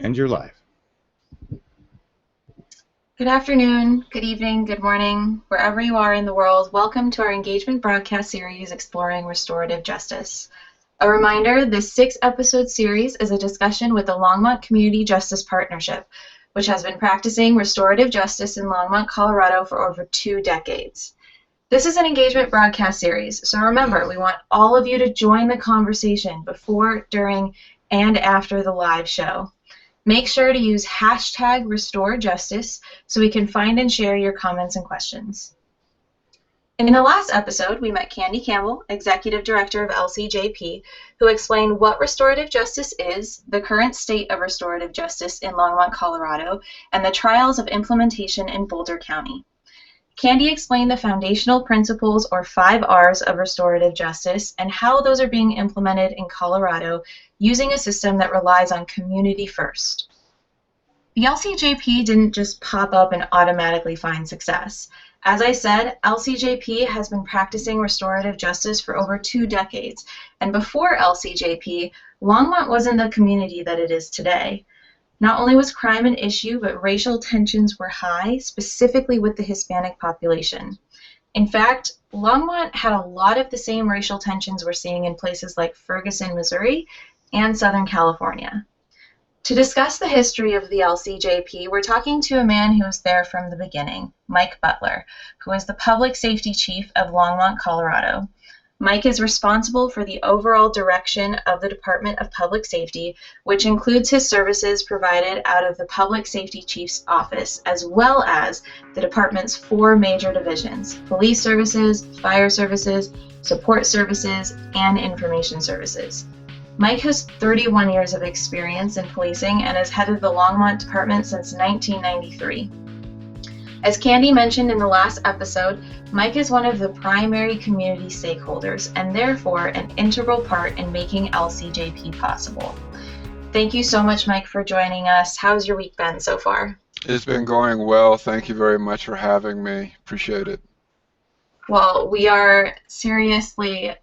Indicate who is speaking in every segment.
Speaker 1: And you're live.
Speaker 2: Good afternoon, good evening, good morning, wherever you are in the world. Welcome to our engagement broadcast series exploring restorative justice. A reminder, this 6-episode series is a discussion with the Longmont Community Justice Partnership, which has been practicing restorative justice in Longmont, Colorado for over 2 decades. This is an engagement broadcast series, so remember, we want all of you to join the conversation before, during, and after the live show. Make sure to use hashtag #RestoreJustice so we can find and share your comments and questions. In the last episode, we met Candy Campbell, Executive Director of LCJP, who explained what restorative justice is, the current state of restorative justice in Longmont, Colorado, and the trials of implementation in Boulder County. Candy explained the foundational principles, or 5 R's, of restorative justice and how those are being implemented in Colorado using a system that relies on community first. The LCJP didn't just pop up and automatically find success. As I said, LCJP has been practicing restorative justice for over 2 decades, and before LCJP, Longmont wasn't the community that it is today. Not only was crime an issue, but racial tensions were high, specifically with the Hispanic population. In fact, Longmont had a lot of the same racial tensions we're seeing in places like Ferguson, Missouri, and Southern California. To discuss the history of the LCJP, we're talking to a man who was there from the beginning, Mike Butler, who is the Public Safety Chief of Longmont, Colorado. Mike is responsible for the overall direction of the Department of Public Safety, which includes his services provided out of the Public Safety Chief's office, as well as the department's 4 major divisions: police services, fire services, support services, and information services. Mike has 31 years of experience in policing and has headed the Longmont Department since 1993. As Candy mentioned in the last episode, Mike is one of the primary community stakeholders and therefore an integral part in making LCJP possible. Thank you so much, Mike, for joining us. How's your week been so far?
Speaker 3: It's been going well. Thank you very much for having me. Appreciate it.
Speaker 2: Well, we are seriously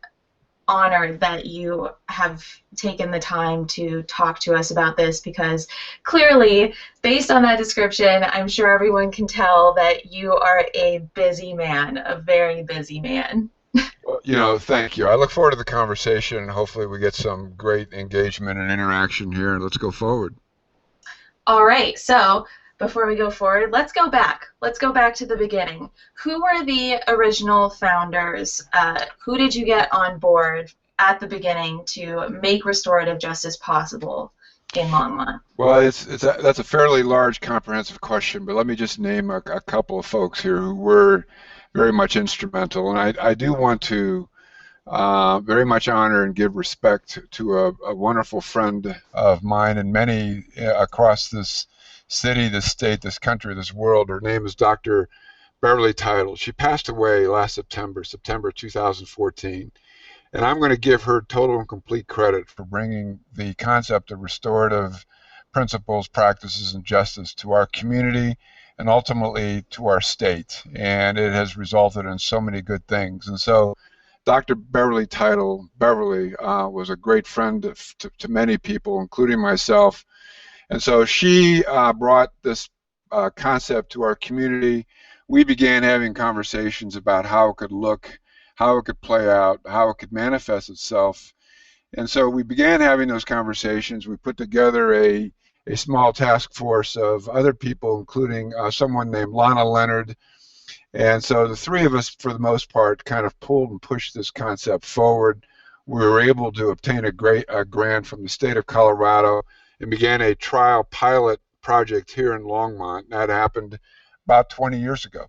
Speaker 2: honored that you have taken the time to talk to us about this, because clearly, based on that description, I'm sure everyone can tell that you are a busy man, a very busy man.
Speaker 3: Well, thank you. I look forward to the conversation, and hopefully we get some great engagement and interaction here, and let's go forward.
Speaker 2: All right, so before we go forward, let's go back. Let's go back to the beginning. Who were the original founders? Who did you get on board at the beginning to make restorative justice possible in Longmont?
Speaker 3: Well, that's a fairly large, comprehensive question, but let me just name a couple of folks here who were very much instrumental. And I do want to very much honor and give respect to a wonderful friend of mine and many across this city, this state, this country, this world. Her name is Dr. Beverly Title. She passed away last September 2014. And I'm going to give her total and complete credit for bringing the concept of restorative principles, practices, and justice to our community and ultimately to our state. And it has resulted in so many good things. And so Dr. Beverly Title, Beverly, was a great friend to many people, including myself. And so she brought this concept to our community. We began having conversations about how it could look, how it could play out, how it could manifest itself. And so we began having those conversations. We put together a small task force of other people, including someone named Lana Leonard. And so the 3 of us, for the most part, kind of pulled and pushed this concept forward. We were able to obtain a grant from the state of Colorado and began a trial pilot project here in Longmont. That happened about 20 years ago.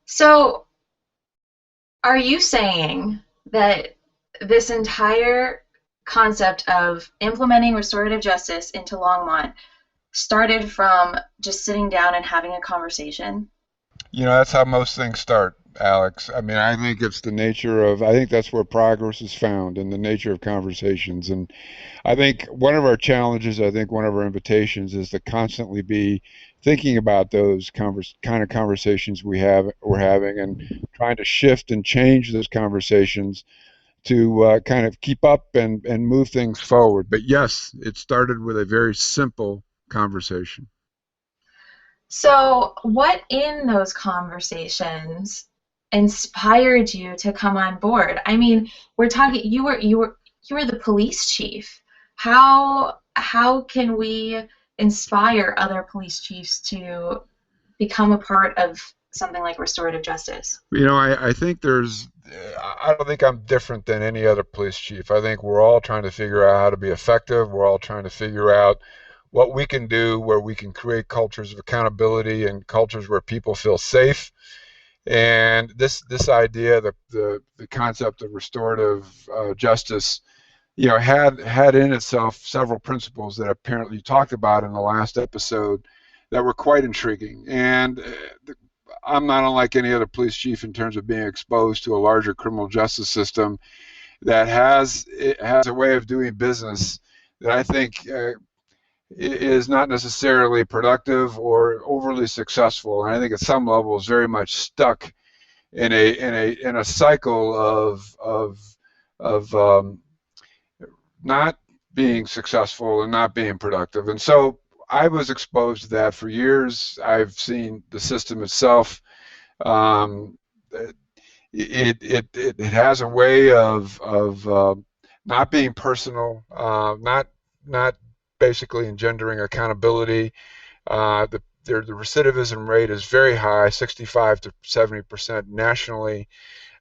Speaker 2: So, are you saying that this entire concept of implementing restorative justice into Longmont started from just sitting down and having a conversation?
Speaker 3: That's how most things start, Alex. I mean, I think it's the nature of, I think that's where progress is found, in the nature of conversations. And I think one of our challenges, I think one of our invitations is to constantly be thinking about those kind of conversations we're having and trying to shift and change those conversations kind of keep up and move things forward. But yes, it started with a very simple conversation.
Speaker 2: So, what in those conversations inspired you to come on board? I mean, we're talking. You were the police chief. How can we inspire other police chiefs to become a part of something like restorative justice?
Speaker 3: I think I don't think I'm different than any other police chief. I think we're all trying to figure out how to be effective. We're all trying to figure out what we can do where we can create cultures of accountability and cultures where people feel safe. And this idea, the concept of restorative justice, had in itself several principles that apparently you talked about in the last episode that were quite intriguing. And I'm not unlike any other police chief in terms of being exposed to a larger criminal justice system that has a way of doing business that I think is not necessarily productive or overly successful. And I think at some level is very much stuck in a cycle of not being successful and not being productive. And so I was exposed to that for years. I've seen the system itself. It has a way of not being personal, not basically engendering accountability. The recidivism rate is very high, 65 to 70% nationally.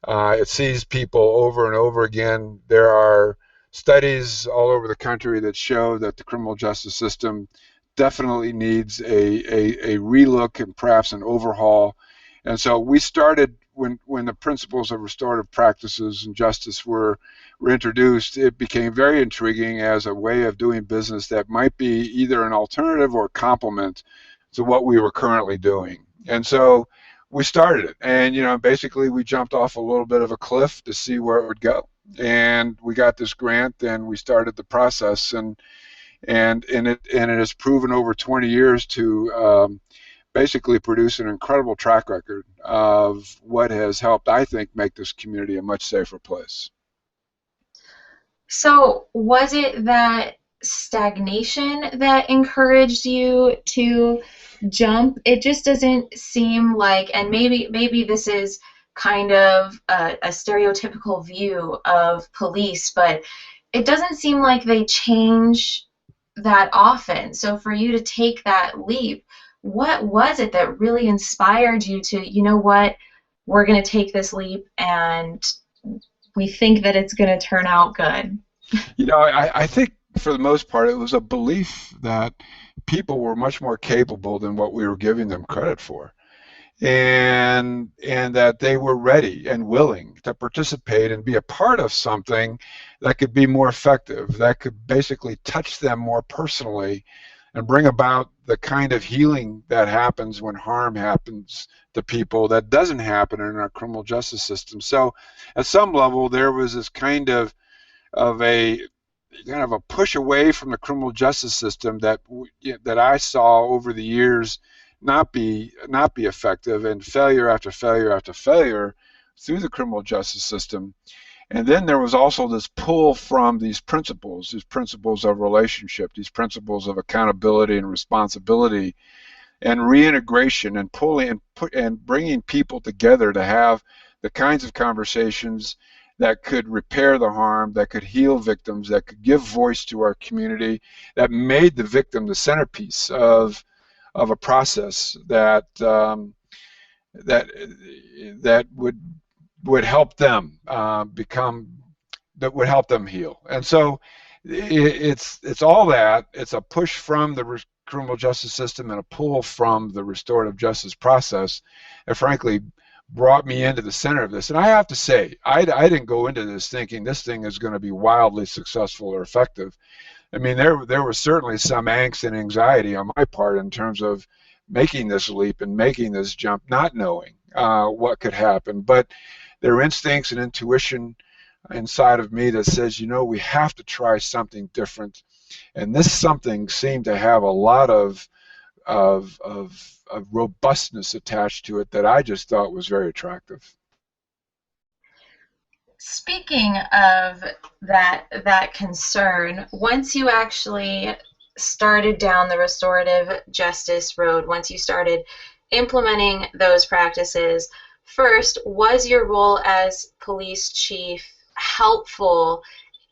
Speaker 3: It sees people over and over again. There are studies all over the country that show that the criminal justice system definitely needs a relook and perhaps an overhaul. And so we started when the principles of restorative practices and justice were introduced. It became very intriguing as a way of doing business that might be either an alternative or complement to what we were currently doing. And so we started it, and basically we jumped off a little bit of a cliff to see where it would go. And we got this grant, and we started the process, and it has proven over 20 years to basically produce an incredible track record of what has helped, I think, make this community a much safer place.
Speaker 2: So, was it that stagnation that encouraged you to jump? It just doesn't seem like, and maybe this is kind of a stereotypical view of police, but it doesn't seem like they change that often. So for you to take that leap, what was it that really inspired you to, you know what, we're going to take this leap and we think that it's going to turn out good?
Speaker 3: I think for the most part, it was a belief that people were much more capable than what we were giving them credit for. And that they were ready and willing to participate and be a part of something that could be more effective, that could basically touch them more personally and bring about the kind of healing that happens when harm happens to people that doesn't happen in our criminal justice system. So at some level, there was this kind of a push away from the criminal justice system that I saw over the years not be effective, and failure after failure after failure through the criminal justice system. And then there was also this pull from these principles of relationship, these principles of accountability and responsibility and reintegration, and pulling and bringing people together to have the kinds of conversations that could repair the harm, that could heal victims, that could give voice to our community, that made the victim the centerpiece of a process that would help them would help them heal. And so it's all that. It's a push from the criminal justice system and a pull from the restorative justice process, and frankly brought me into the center of this. And I have to say, I didn't go into this thinking this thing is going to be wildly successful or effective. I mean, there was certainly some angst and anxiety on my part in terms of making this leap and making this jump, not knowing what could happen. But there are instincts and intuition inside of me that says, we have to try something different. And this something seemed to have a lot of robustness attached to it that I just thought was very attractive.
Speaker 2: Speaking of that concern, once you actually started down the restorative justice road, once you started implementing those practices, first, was your role as police chief helpful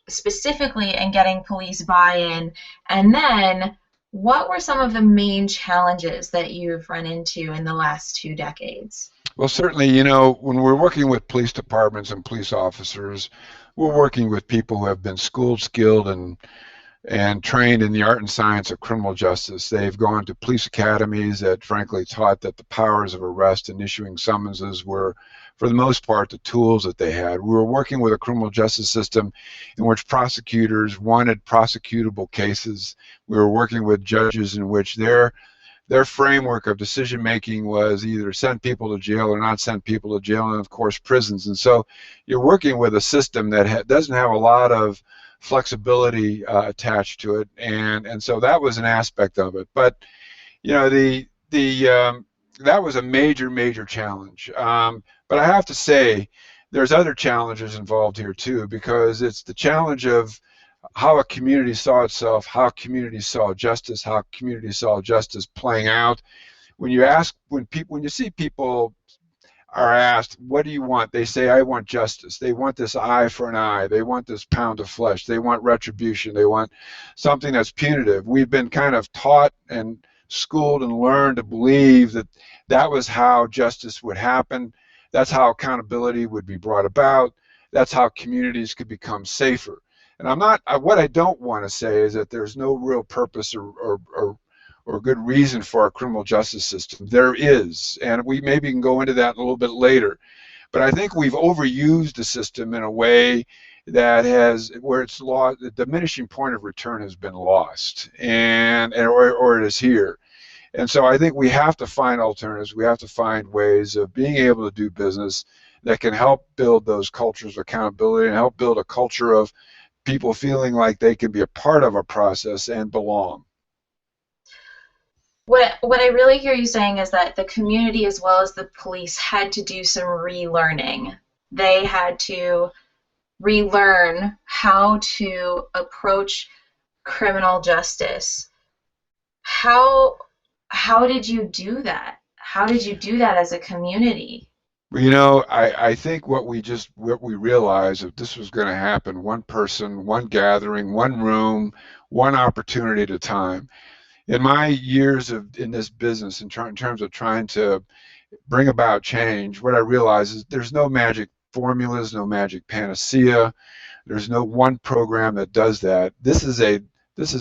Speaker 2: specifically in getting police buy-in? And then, what were some of the main challenges that you've run into in the last 2 decades?
Speaker 3: Well, certainly, when we're working with police departments and police officers, we're working with people who have been schooled, skilled, and trained in the art and science of criminal justice. They've gone to police academies that frankly taught that the powers of arrest and issuing summonses were, for the most part, the tools that they had. We were working with a criminal justice system in which prosecutors wanted prosecutable cases. We were working with judges in which their framework of decision making was either send people to jail or not send people to jail, and of course prisons. And so you're working with a system that doesn't have a lot of flexibility attached to it, and so that was an aspect of it. But that was a major challenge. But I have to say, there's other challenges involved here too, because it's the challenge of how a community saw itself, how communities saw justice, how communities saw justice playing out. When you see people are asked, what do you want? They say, I want justice. They want this eye for an eye. They want this pound of flesh. They want retribution. They want something that's punitive. We've been kind of taught and schooled and learned to believe that that was how justice would happen. That's how accountability would be brought about. That's how communities could become safer. And what I don't want to say is that there's no real purpose or good reason for our criminal justice system. There is, and we maybe can go into that a little bit later. But I think we've overused the system in a way that where it's lost, the diminishing point of return has been lost, or it is here. And so I think we have to find alternatives. We have to find ways of being able to do business that can help build those cultures of accountability and help build a culture of people feeling like they can be a part of a process and belong.
Speaker 2: What I really hear you saying is that the community as well as the police had to do some relearning. They had to relearn how to approach criminal justice. How did you do that? How did you do that as a community?
Speaker 3: Well, I think what we realized, if this was going to happen, one person, one gathering, one room, one opportunity at a time. In my years in this business, in terms of trying to bring about change, what I realized is there's no magic formulas, no magic panacea. There's no one program that does that. This is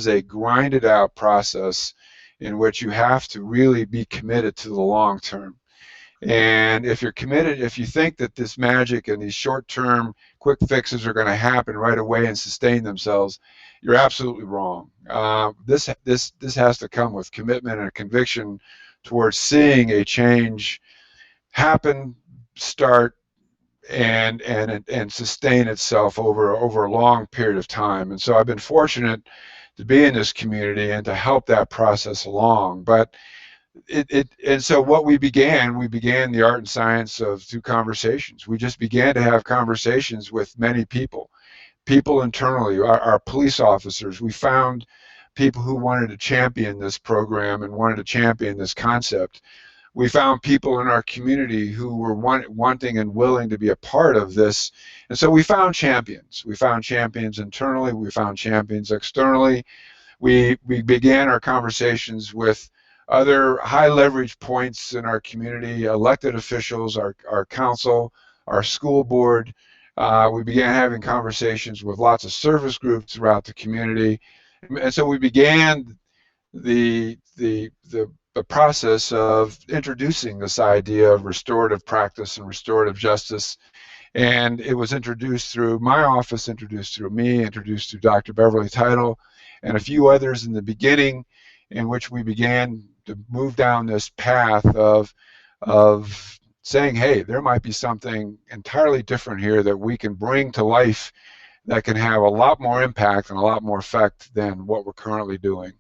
Speaker 3: a grinded out process in which you have to really be committed to the long term. And if you're committed, if you think that this magic and these short-term quick fixes are going to happen right away and sustain themselves, you're absolutely wrong. This has to come with commitment and a conviction towards seeing a change happen, start, and sustain itself over a long period of time. And so I've been fortunate to be in this community and to help that process along. But and so what we began the art and science through conversations. We just began to have conversations with many people internally, our police officers. We found people who wanted to champion this program and wanted to champion this concept. We found people in our community who were wanting and willing to be a part of this. And so we found champions. We found champions internally. We found champions externally. We began our conversations with other high leverage points in our community, elected officials, our council, our school board. We began having conversations with lots of service groups throughout the community. And so we began the process of introducing this idea of restorative practice and restorative justice. And it was introduced through my office, introduced through me, introduced through Dr. Beverly Title, and a few others in the beginning, in which we began to move down this path of saying, hey, there might be something entirely different here that we can bring to life that can have a lot more impact and a lot more effect than what we're currently doing.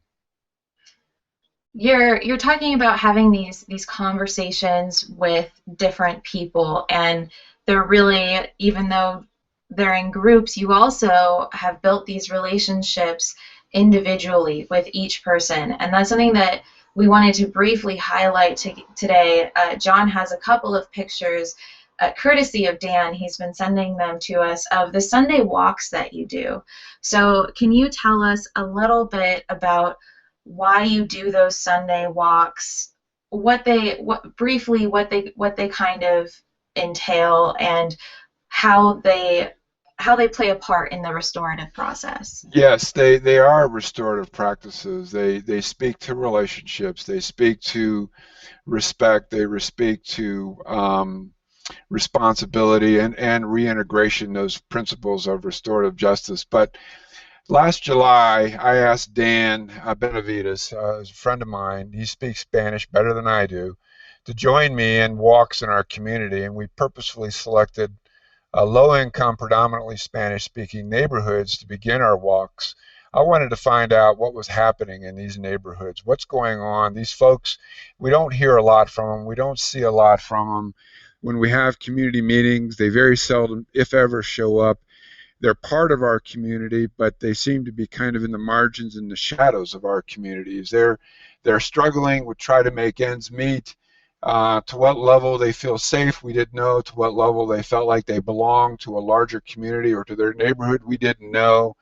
Speaker 2: You're talking about having these conversations with different people, and they're really, even though they're in groups, you also have built these relationships individually with each person. And that's something that we wanted to briefly highlight today. John has a couple of pictures, courtesy of Dan. He's been sending them to us, of the Sunday walks that you do. So can you tell us a little bit about why you do those Sunday walks, what they kind of entail, and how they play a part in the restorative process?
Speaker 3: Yes, they are restorative practices. They speak to relationships. They speak to respect. They speak to responsibility and reintegration, those principles of restorative justice. But last July, I asked Dan Benavides, a friend of mine, he speaks Spanish better than I do, to join me in walks in our community, and we purposefully selected low-income, predominantly Spanish-speaking neighborhoods to begin our walks. I wanted to find out what was happening in these neighborhoods, what's going on. These folks, we don't hear a lot from them. We don't see a lot from them. When we have community meetings, they very seldom, if ever, show up. They're part of our community, but they seem to be kind of in the margins and the shadows of our communities. They're struggling with trying to make ends meet. To what level they feel safe, we didn't know. To what level they felt like they belonged to a larger community or to their neighborhood, we didn't know.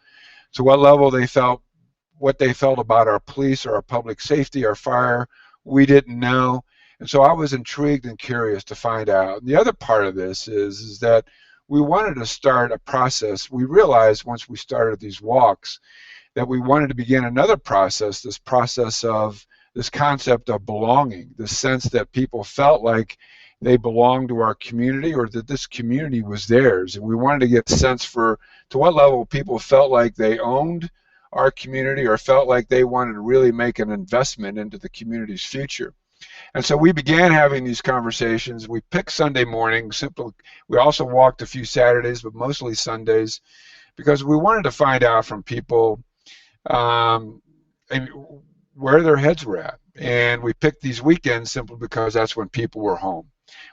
Speaker 3: To what level what they felt about our police or our public safety, our fire, we didn't know. And so I was intrigued and curious to find out. And the other part of this is that we wanted to start a process. We realized once we started these walks that we wanted to begin another process, this process of this concept of belonging, the sense that people felt like they belonged to our community or that this community was theirs. And we wanted to get a sense for to what level people felt like they owned our community or felt like they wanted to really make an investment into the community's future. And so we began having these conversations. We picked Sunday mornings. We also walked a few Saturdays, but mostly Sundays, because we wanted to find out from people where their heads were at. And we picked these weekends simply because that's when people were home.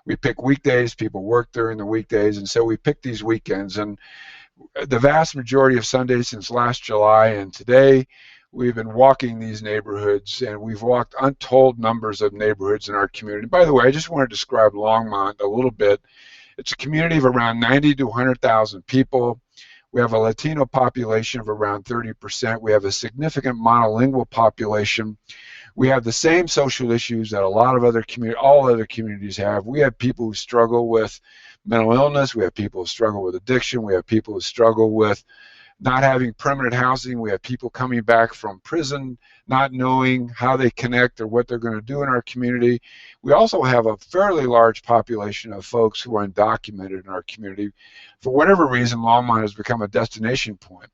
Speaker 3: We pick weekdays, people work during the weekdays, and so we picked these weekends. And the vast majority of Sundays since last July and today, we've been walking these neighborhoods, and we've walked untold numbers of neighborhoods in our community. By the way, I just want to describe Longmont a little bit. It's a community of around 90 to 100,000 people. We have a Latino population of around 30%. We have a significant monolingual population. We have the same social issues that all other communities have. We have people who struggle with mental illness. We have people who struggle with addiction. We have people who struggle with not having permanent housing. We have people coming back from prison, not knowing how they connect or what they're going to do in our community. We also have a fairly large population of folks who are undocumented in our community. For whatever reason, Longmont has become a destination point.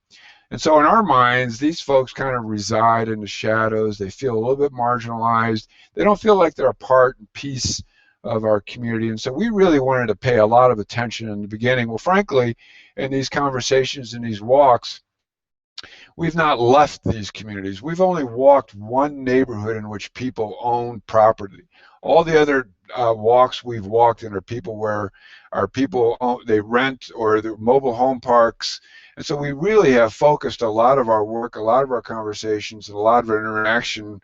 Speaker 3: And so in our minds, these folks kind of reside in the shadows. They feel a little bit marginalized. They don't feel like they're a part and piece of our community. And so we really wanted to pay a lot of attention in the beginning. Well, frankly, in these conversations and these walks, we've not left these communities. We've only walked one neighborhood in which people own property. All the other walks we've walked in are people where our people they rent or they're mobile home parks. And so we really have focused a lot of our work, a lot of our conversations, and a lot of our interaction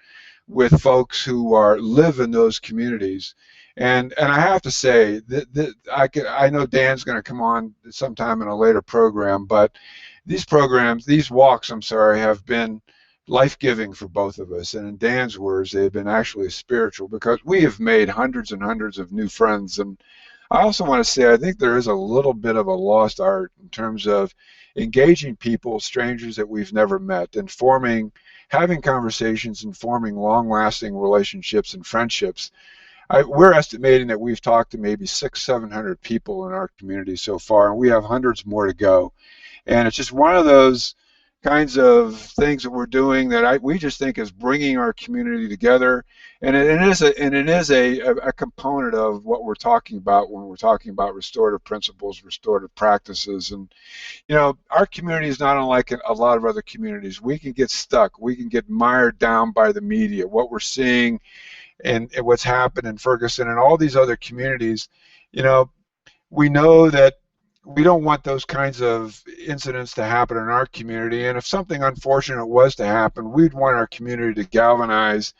Speaker 3: with folks who live in those communities. And I have to say that I know Dan's going to come on sometime in a later program, but these walks, have been life-giving for both of us. And in Dan's words, they have been actually spiritual because we have made hundreds and hundreds of new friends. And I also want to say I think there is a little bit of a lost art in terms of engaging people, strangers that we've never met, and having conversations and forming long-lasting relationships and friendships. We're estimating that we've talked to maybe 600-700 people in our community so far, and we have hundreds more to go. And it's just one of those kinds of things that we're doing that we just think is bringing our community together, and it is a component of what we're talking about when we're talking about restorative principles, restorative practices. And our community is not unlike a lot of other communities. We can get stuck, we can get mired down by the media, what we're seeing and what's happened in Ferguson and all these other communities. We know that we don't want those kinds of incidents to happen in our community. And if something unfortunate was to happen, we'd want our community to galvanize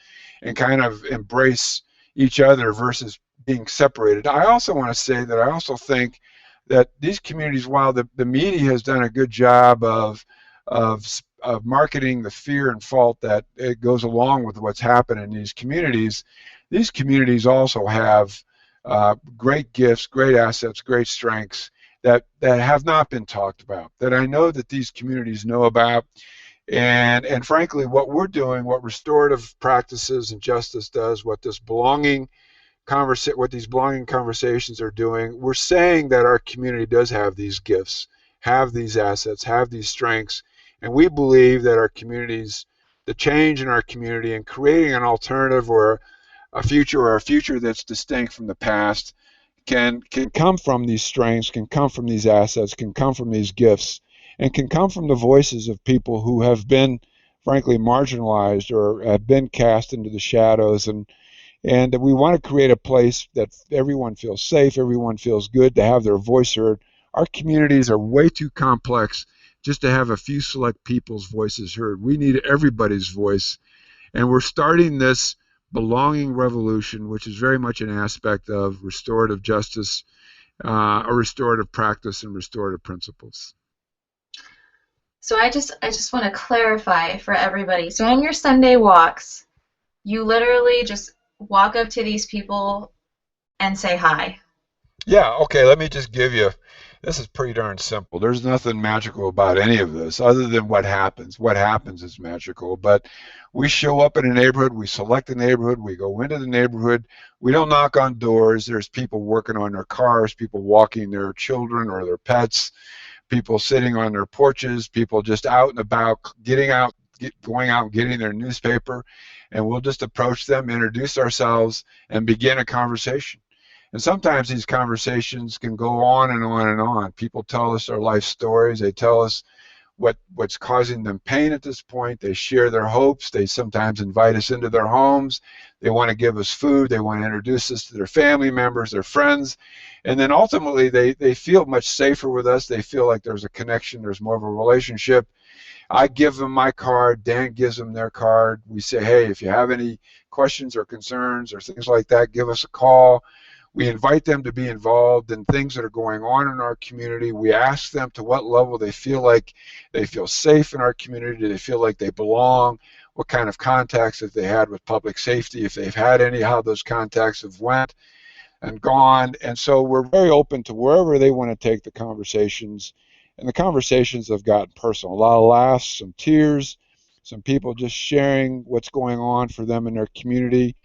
Speaker 3: and kind of embrace each other versus being separated. I also want to say that I also think that these communities, while the media has done a good job of of marketing the fear and fault that it goes along with what's happened in these communities also have great gifts, great assets, great strengths that have not been talked about, that I know that these communities know about. And frankly, what we're doing, what restorative practices and justice does, what these belonging conversations are doing, we're saying that our community does have these gifts, have these assets, have these strengths, and we believe that our communities, the change in our community and creating an alternative or a future that's distinct from the past can come from these strengths, can come from these assets, can come from these gifts, and can come from the voices of people who have been, frankly, marginalized or have been cast into the shadows. And we want to create a place that everyone feels safe, everyone feels good to have their voice heard. Our communities are way too complex just to have a few select people's voices heard. We need everybody's voice. And we're starting this belonging revolution, which is very much an aspect of restorative justice, or restorative practice and restorative principles.
Speaker 2: So I just want to clarify for everybody. So on your Sunday walks, you literally just walk up to these people and say hi.
Speaker 3: Yeah, okay, let me just give you, this is pretty darn simple. There's nothing magical about any of this other than what happens. What happens is magical, but we show up in a neighborhood, we select a neighborhood, we go into the neighborhood, we don't knock on doors. There's people working on their cars, people walking their children or their pets, people sitting on their porches, people just out and about, going out and getting their newspaper, and we'll just approach them, introduce ourselves, and begin a conversation. And sometimes these conversations can go on and on and on. People tell us their life stories. They tell us what's causing them pain at this point. They share their hopes. They sometimes invite us into their homes. They want to give us food. They want to introduce us to their family members, their friends. And then ultimately, they feel much safer with us. They feel like there's a connection. There's more of a relationship. I give them my card. Dan gives them their card. We say, hey, if you have any questions or concerns or things like that, give us a call. We invite them to be involved in things that are going on in our community. We ask them to what level they feel like they feel safe in our community. Do they feel like they belong? What kind of contacts have they had with public safety? If they've had any, how those contacts have went and gone. And so we're very open to wherever they want to take the conversations. And the conversations have gotten personal. A lot of laughs, some tears, some people just sharing what's going on for them in their community.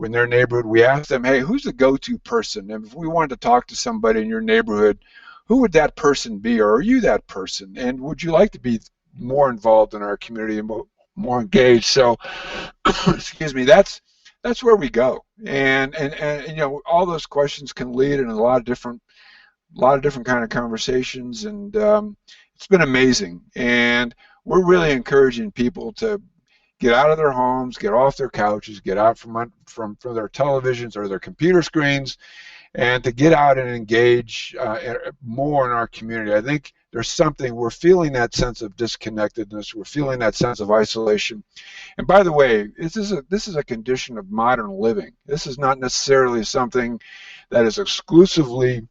Speaker 3: In their neighborhood, we ask them, hey, who's the go-to person? And if we wanted to talk to somebody in your neighborhood, who would that person be, or are you that person? And would you like to be more involved in our community and more engaged? So, excuse me, that's where we go. And you know, all those questions can lead in a lot of different kind of conversations, and it's been amazing. And we're really encouraging people to get out of their homes, get off their couches, get out from their televisions or their computer screens, and to get out and engage more in our community. I think there's something, we're feeling that sense of disconnectedness, we're feeling that sense of isolation. And by the way, this is a condition of modern living. This is not necessarily something that is exclusively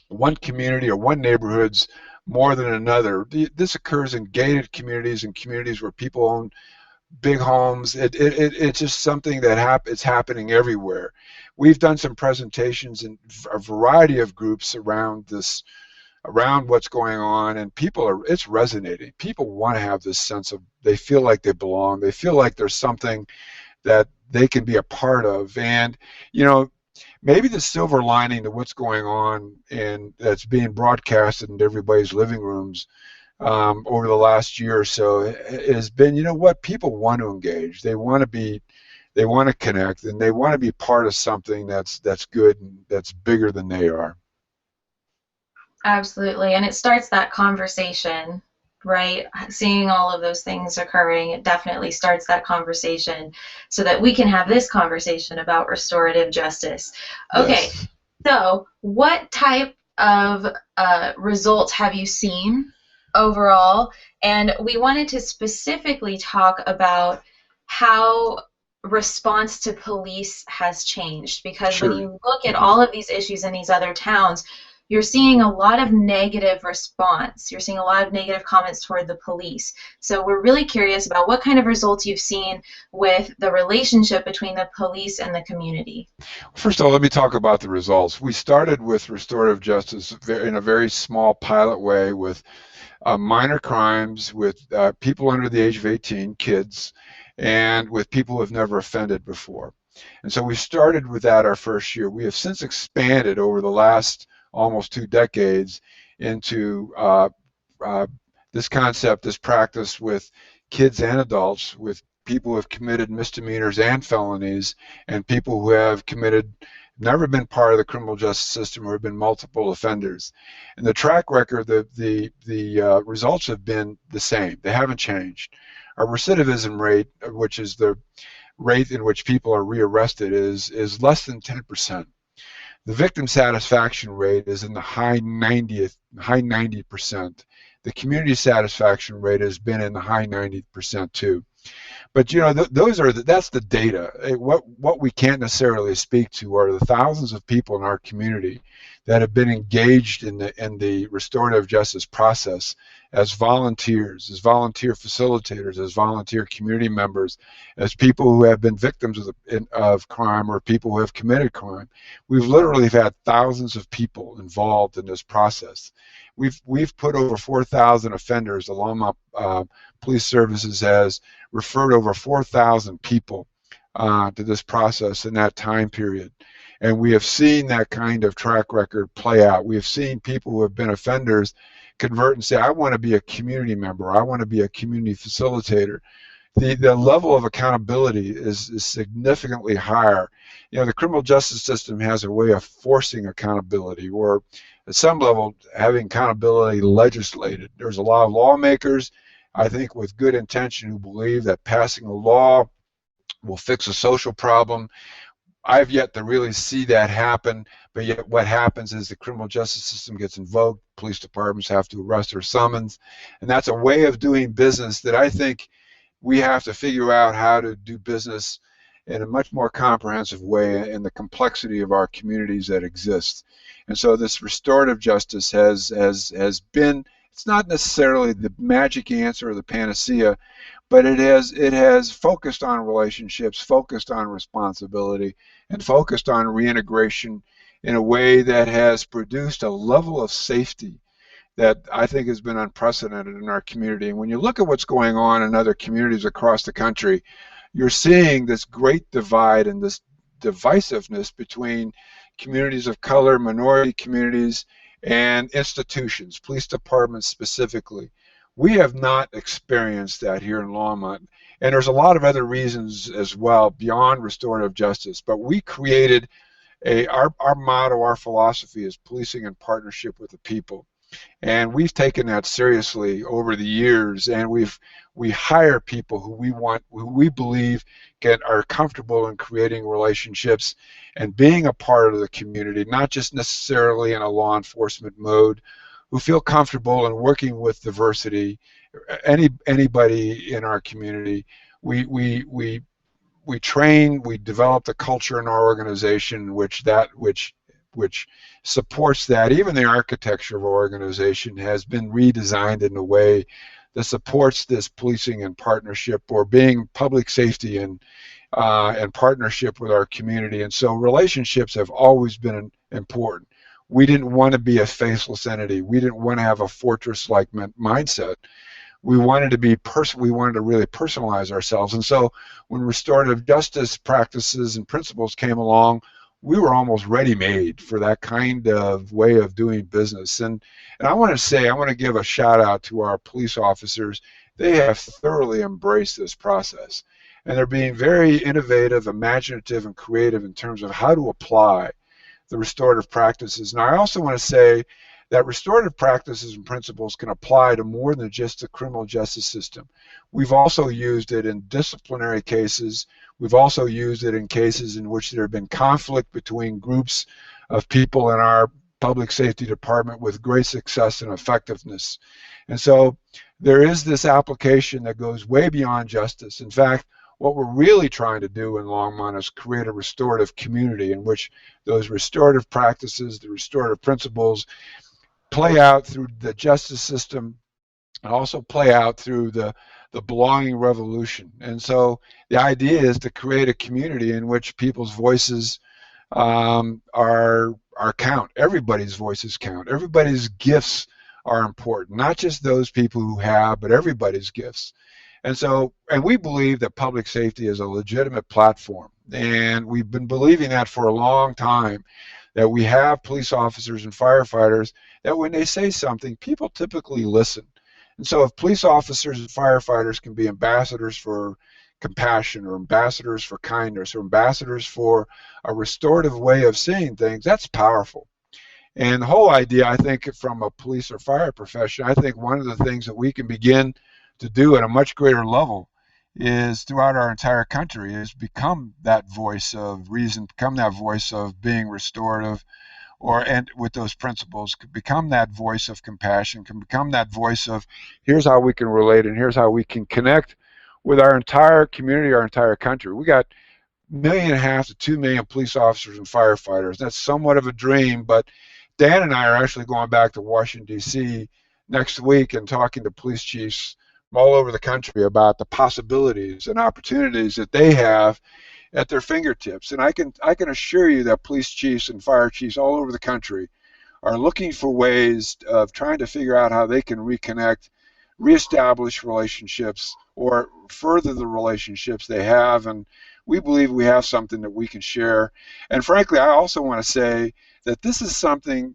Speaker 3: one community or one neighborhood's more than another. This occurs in gated communities and communities where people own big homes. It's just something that it's happening everywhere. We've done some presentations in a variety of groups around what's going on, and it's resonating. People want to have this sense of, they feel like they belong. They feel like there's something that they can be a part of. And, you know, maybe the silver lining to what's going on and that's being broadcasted into everybody's living rooms over the last year or so has been, you know what, people want to engage. They want to connect, and they want to be part of something that's good and that's bigger than they are.
Speaker 2: Absolutely. And it starts that conversation, right? Seeing all of those things occurring, it definitely starts that conversation so that we can have this conversation about restorative justice. Okay, yes. So what type of results have you seen overall? And we wanted to specifically talk about how response to police has changed, because when
Speaker 3: Sure.
Speaker 2: you look at all of these issues in these other towns, you're seeing a lot of negative response. You're seeing a lot of negative comments toward the police. So we're really curious about what kind of results you've seen with the relationship between the police and the community.
Speaker 3: First of all, let me talk about the results. We started with restorative justice in a very small pilot way with minor crimes, with people under the age of 18, kids, and with people who have never offended before. And so we started with that our first year. We have since expanded over the last almost 2 decades into this concept, this practice with kids and adults, with people who have committed misdemeanors and felonies, and people who have never been part of the criminal justice system or have been multiple offenders. And the track record, the results have been the same. They haven't changed. Our recidivism rate, which is the rate in which people are rearrested, is less than 10%. The victim satisfaction rate is in the high 90%. The community satisfaction rate has been in the high 90% too. But you know, that's the data. What we can't necessarily speak to are the thousands of people in our community that have been engaged in the restorative justice process as volunteers, as volunteer facilitators, as volunteer community members, as people who have been victims of crime or people who have committed crime. We've literally had thousands of people involved in this process. We've put over 4,000 offenders. The Longmont Police Services has referred over 4,000 people to this process in that time period. And we have seen that kind of track record play out. We have seen people who have been offenders convert and say, I want to be a community member. I want to be a community facilitator. The level of accountability is significantly higher. You know, the criminal justice system has a way of forcing accountability, or at some level having accountability legislated. There's a lot of lawmakers, I think, with good intention, who believe that passing a law will fix a social problem. I've yet to really see that happen, but yet what happens is the criminal justice system gets invoked, police departments have to arrest or summons, and that's a way of doing business that I think we have to figure out how to do business in a much more comprehensive way in the complexity of our communities that exist. And so this restorative justice has been, it's not necessarily the magic answer or the panacea, but it has focused on relationships, focused on responsibility, and focused on reintegration in a way that has produced a level of safety that I think has been unprecedented in our community. And when you look at what's going on in other communities across the country, you're seeing this great divide and this divisiveness between communities of color, minority communities, and institutions, police departments specifically. We have not experienced that here in Longmont. And there's a lot of other reasons as well beyond restorative justice. But we created our motto, our philosophy is policing in partnership with the people. And we've taken that seriously over the years, and we hire people who we believe are comfortable in creating relationships and being a part of the community, not just necessarily in a law enforcement mode, who feel comfortable in working with diversity, anybody in our community. We train, we developed a culture in our organization which supports that. Even the architecture of our organization has been redesigned in a way that supports this policing and partnership, or being public safety and partnership with our community. And so relationships have always been important. We didn't want to be a faceless entity. We didn't want to have a fortress-like mindset. We wanted to we wanted to really personalize ourselves. And so when restorative justice practices and principles came along, we were almost ready-made for that kind of way of doing business. And I want to give a shout out to our police officers. They have thoroughly embraced this process, and they're being very innovative, imaginative, and creative in terms of how to apply the restorative practices. And I also want to say that restorative practices and principles can apply to more than just the criminal justice system. We've also used it in disciplinary cases. We've also used it in cases in which there have been conflict between groups of people in our public safety department with great success and effectiveness. And so there is this application that goes way beyond justice. In fact, what we're really trying to do in Longmont is create a restorative community in which those restorative practices, the restorative principles, play out through the justice system and also play out through the belonging revolution. And so the idea is to create a community in which people's voices are count. Everybody's voices count. Everybody's gifts are important, not just those people who have, but everybody's gifts. And we believe that public safety is a legitimate platform, and we've been believing that for a long time, that we have police officers and firefighters that when they say something, people typically listen. And so if police officers and firefighters can be ambassadors for compassion, or ambassadors for kindness, or ambassadors for a restorative way of seeing things, that's powerful. And the whole idea, I think, from a police or fire profession, I think one of the things that we can begin to do at a much greater level is throughout our entire country is become that voice of reason, become that voice of being restorative, and with those principles, could become that voice of compassion, can become that voice of here's how we can relate and here's how we can connect with our entire community, our entire country. We got 1.5 million to 2 million police officers and firefighters. That's somewhat of a dream, but Dan and I are actually going back to Washington, D.C. next week and talking to police chiefs from all over the country about the possibilities and opportunities that they have at their fingertips. And I can assure you that police chiefs and fire chiefs all over the country are looking for ways of trying to figure out how they can reconnect, reestablish relationships, or further the relationships they have. And we believe we have something that we can share. And frankly, I also want to say that this is something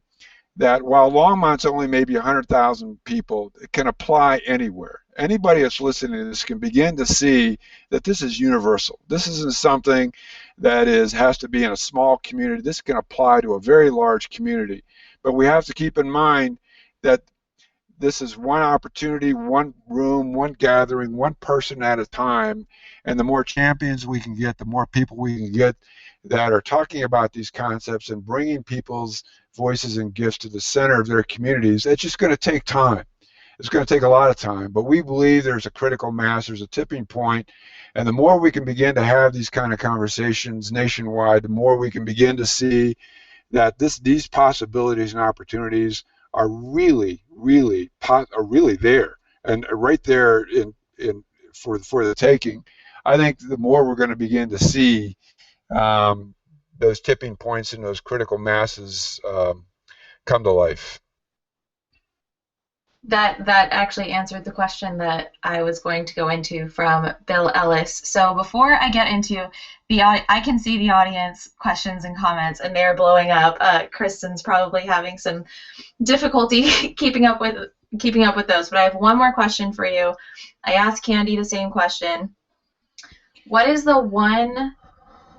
Speaker 3: that while Longmont's only maybe 100,000 people, it can apply anywhere. Anybody that's listening to this can begin to see that this is universal. This isn't something that has to be in a small community. This can apply to a very large community. But we have to keep in mind that this is one opportunity, one room, one gathering, one person at a time. And the more champions we can get, the more people we can get that are talking about these concepts and bringing people's voices and gifts to the center of their communities. It's just going to take time. It's going to take a lot of time, but we believe there's a critical mass, there's a tipping point, and the more we can begin to have these kind of conversations nationwide, the more we can begin to see that these possibilities and opportunities are really there and right there for the taking. I think the more we're going to begin to see those tipping points and those critical masses come to life.
Speaker 2: That actually answered the question that I was going to go into from Bill Ellis. So before I get into I can see the audience questions and comments, and they're blowing up. Kristen's probably having some difficulty keeping up with those. But I have one more question for you. I asked Candy the same question. What is the one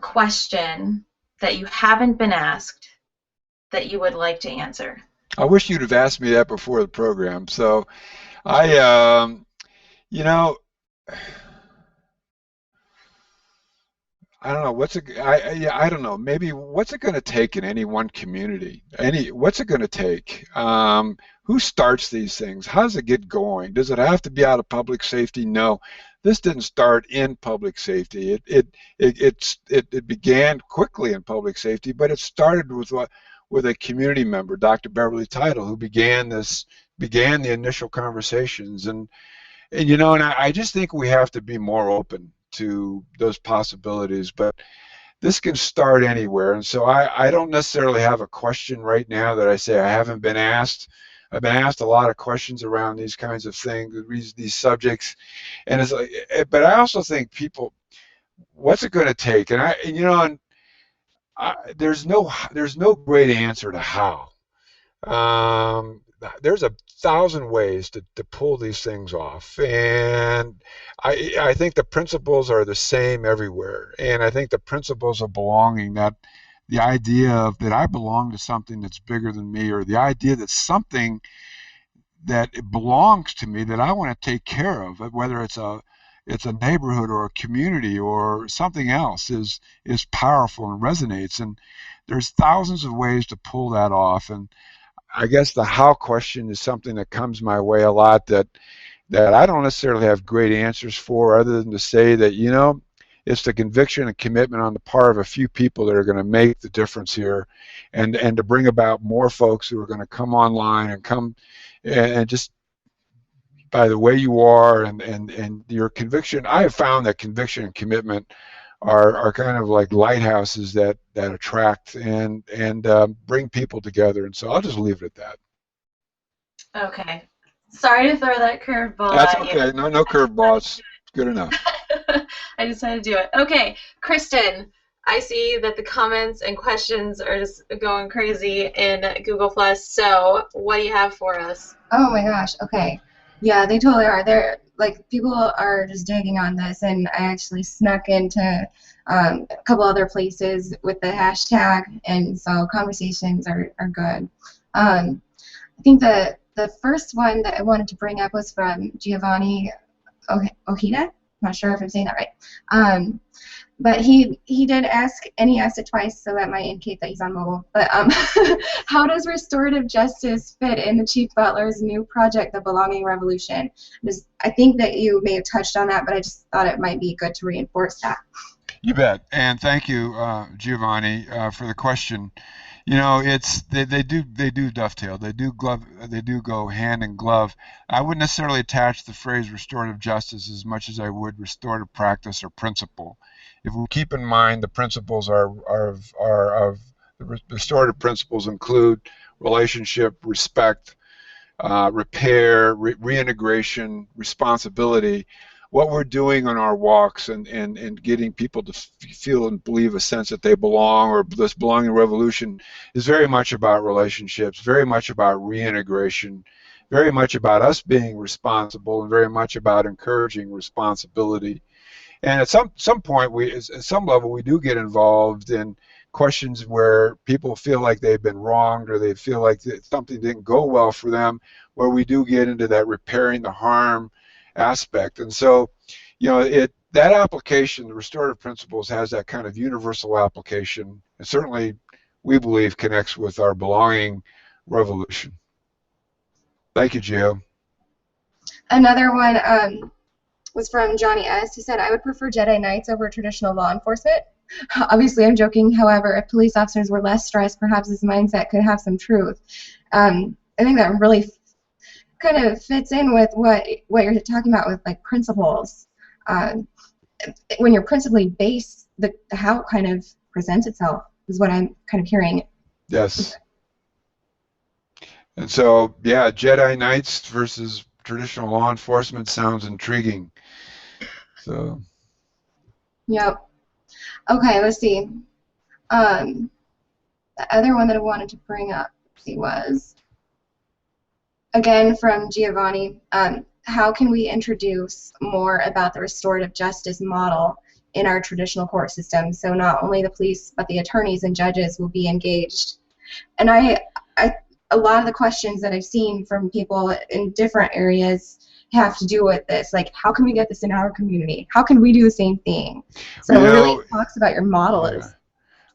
Speaker 2: question that you haven't been asked that you would like to answer?
Speaker 3: I wish you'd have asked me that before the program. So I don't know I don't know. Maybe what's it going to take in any one community? What's it going to take? Who starts these things? How does it get going? Does it have to be out of public safety? No, this didn't start in public safety. It began quickly in public safety, but it started with a community member, Dr. Beverly Title, who began the initial conversations, and I just think we have to be more open to those possibilities, but this can start anywhere. And so I don't necessarily have a question right now that I say I haven't been asked. I've been asked a lot of questions around these kinds of things, these subjects, and it's like, but I also think people, what's it going to take? And there's no great answer to how. There's 1,000 ways to pull these things off, and I think the principles are the same everywhere. And I think the principles of belonging, that the idea that I belong to something that's bigger than me, or the idea that something that it belongs to me that I want to take care of, whether it's a it's a neighborhood or a community or something else is powerful and resonates. And there's thousands of ways to pull that off. And I guess the how question is something that comes my way a lot that I don't necessarily have great answers for, other than to say that, it's the conviction and commitment on the part of a few people that are going to make the difference here, and to bring about more folks who are going to come online and come and just by the way you are and your conviction. I have found that conviction and commitment are kind of like lighthouses that attract and bring people together. And so I'll just leave it at that.
Speaker 2: Okay. Sorry to throw that curveball
Speaker 3: That's
Speaker 2: at you.
Speaker 3: okay. No curveball. It's good enough.
Speaker 2: I just had to do it. Okay, Kristen, I see that the comments and questions are just going crazy in Google+. So what do you have for us?
Speaker 1: Oh my gosh. Okay. Yeah, they totally are. They're like, people are just digging on this, and I actually snuck into a couple other places with the hashtag, and so conversations are good. I think the first one that I wanted to bring up was from Giovanni Ojeda. I'm not sure if I'm saying that right. But he did ask, and he asked it twice, so that might indicate that he's on mobile. But how does restorative justice fit in the Chief Butler's new project, the Belonging Revolution? I think that you may have touched on that, but I just thought it might be good to reinforce that.
Speaker 3: You bet. And thank you, Giovanni, for the question. They do dovetail. They do go hand in glove. I wouldn't necessarily attach the phrase restorative justice as much as I would restorative practice or principle. If we keep in mind the principles are of the restorative principles include relationship, respect, repair, reintegration, responsibility. What we're doing on our walks and getting people to feel and believe a sense that they belong, or this belonging revolution, is very much about relationships, very much about reintegration, very much about us being responsible, and very much about encouraging responsibility. And at some point, at some level, we do get involved in questions where people feel like they've been wronged, or they feel like something didn't go well for them, where we do get into that repairing the harm aspect. And so, that application, the restorative principles, has that kind of universal application, and certainly we believe connects with our belonging revolution. Thank you, Gio.
Speaker 1: Another one was from Johnny S. He said, I would prefer Jedi Knights over traditional law enforcement. Obviously, I'm joking. However, if police officers were less stressed, perhaps this mindset could have some truth. I think that really kind of fits in with what you're talking about with like principles. When you're principally based, how it kind of presents itself is what I'm kind of hearing.
Speaker 3: Yes. And so, yeah, Jedi Knights versus traditional law enforcement sounds intriguing. So.
Speaker 1: Yep. Okay, let's see. The other one that I wanted to bring up was, again, from Giovanni. How can we introduce more about the restorative justice model in our traditional court system, so not only the police but the attorneys and judges will be engaged? And a lot of the questions that I've seen from people in different areas have to do with this, like, how can we get this in our community? How can we do the same thing? So it really talks about your model.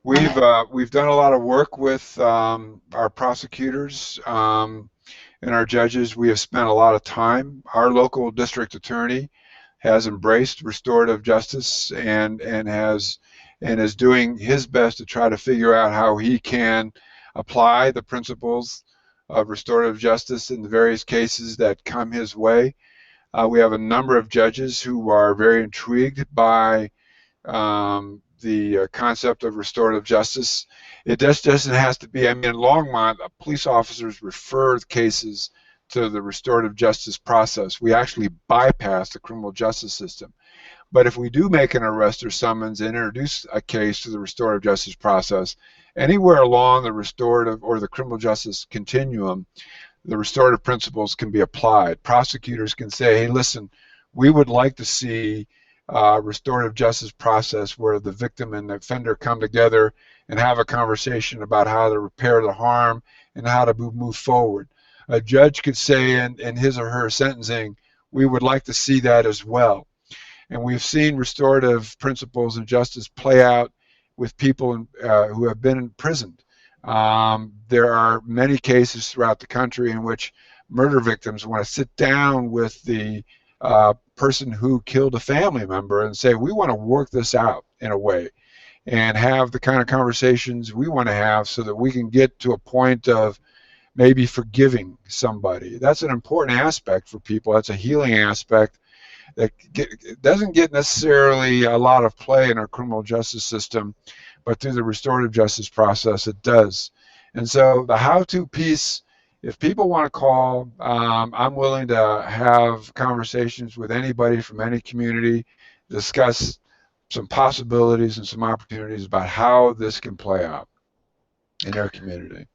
Speaker 3: We've done a lot of work with our prosecutors and our judges. We have spent a lot of time. Our local district attorney has embraced restorative justice and is doing his best to try to figure out how he can apply the principles of restorative justice in the various cases that come his way. We have a number of judges who are very intrigued by the concept of restorative justice. It just doesn't have to be, in Longmont, police officers refer cases to the restorative justice process. We actually bypass the criminal justice system. But if we do make an arrest or summons and introduce a case to the restorative justice process, anywhere along the restorative or the criminal justice continuum, the restorative principles can be applied. Prosecutors can say, hey, listen, we would like to see a restorative justice process where the victim and the offender come together and have a conversation about how to repair the harm and how to move forward. A judge could say in his or her sentencing, we would like to see that as well. And we've seen restorative principles and justice play out with people who have been imprisoned. There are many cases throughout the country in which murder victims want to sit down with the person who killed a family member and say, we want to work this out in a way and have the kind of conversations we want to have so that we can get to a point of maybe forgiving somebody. That's an important aspect for people. That's a healing aspect that doesn't get necessarily a lot of play in our criminal justice system, but through the restorative justice process, it does. And so the how-to piece, if people want to call, I'm willing to have conversations with anybody from any community, discuss some possibilities and some opportunities about how this can play out in their community.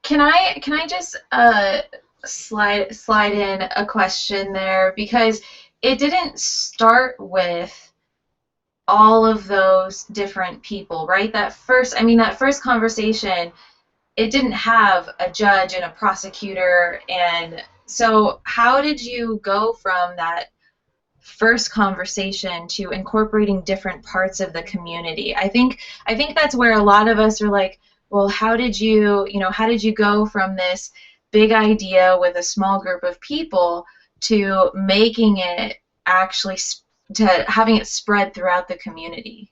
Speaker 2: Can I just slide in a question there, because it didn't start with all of those different people, right? That first conversation, it didn't have a judge and a prosecutor, and so how did you go from that first conversation to incorporating different parts of the community? I think that's where a lot of us are like, well, how did you go from this big idea with a small group of people to making it actually to having it spread throughout the community?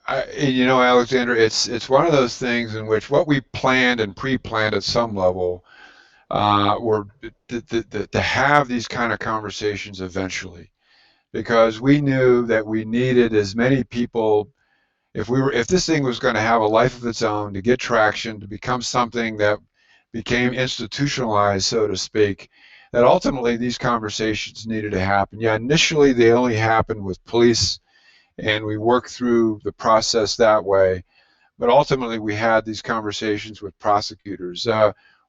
Speaker 3: Alexander, it's one of those things in which what we planned and pre-planned at some level were to have these kind of conversations eventually, because we knew that we needed as many people. If this thing was going to have a life of its own, to get traction, to become something that became institutionalized, so to speak, that ultimately these conversations needed to happen. Yeah, initially they only happened with police, and we worked through the process that way. But ultimately we had these conversations with prosecutors.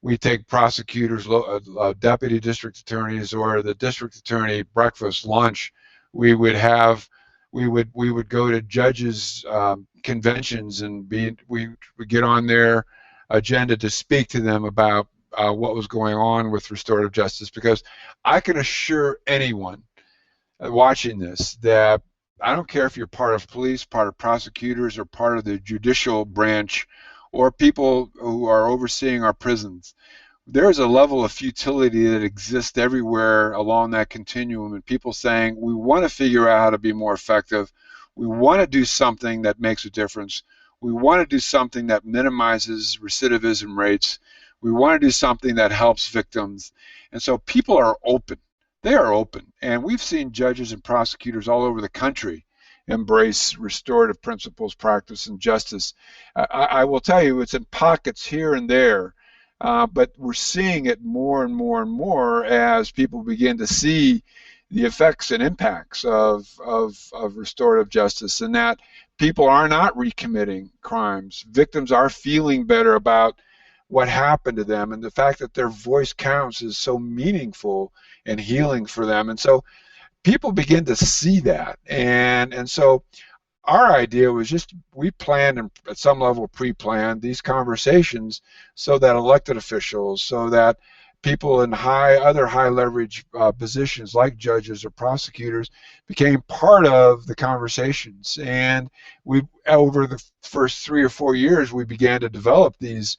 Speaker 3: We take prosecutors, deputy district attorneys, or the district attorney breakfast, lunch. We would go to judges' conventions, and we would get on their agenda to speak to them about what was going on with restorative justice, because I can assure anyone watching this that I don't care if you're part of police, part of prosecutors, or part of the judicial branch, or people who are overseeing our prisons. There is a level of futility that exists everywhere along that continuum, and people saying, we want to figure out how to be more effective. We want to do something that makes a difference. We want to do something that minimizes recidivism rates. We want to do something that helps victims. And so people are open. They are open. And we've seen judges and prosecutors all over the country embrace restorative principles, practice, and justice. I will tell you, it's in pockets here and there. But we're seeing it more and more and more as people begin to see the effects and impacts of restorative justice, and that people are not recommitting crimes. Victims are feeling better about what happened to them, and the fact that their voice counts is so meaningful and healing for them. And so people begin to see that. And so our idea was just, we planned and at some level pre-planned these conversations so that elected officials, so that people in other high leverage positions like judges or prosecutors became part of the conversations. And over the first 3 or 4 years, we began to develop this